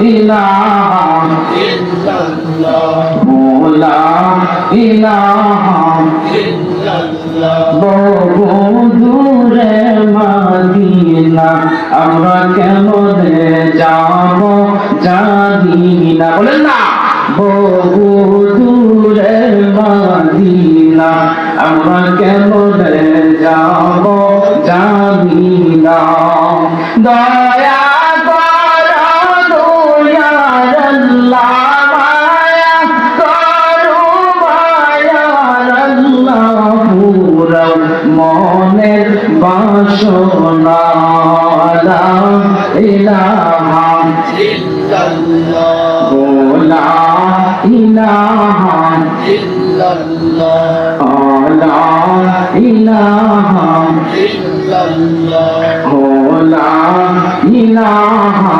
ইলাহা ইল্লাল্লাহ লা ইলাহা ইল্লাল্লাহ বহু দূরে মদিনা আমরা কেমনে যাব জানি না বলেন না বহু দূরে মদিনা আমরা কেমনে যাব জানি না দয়া করো ইয়া আল্লাহ মায়া করো মায়া আল্লাহ পুরা মনের বাসনা লা ইলাহা ইল্লাল্লাহ লা ইলাহা ইল্লাল্লাহ লা ইলাহা ইল্লাল্লাহ লা ইলাহা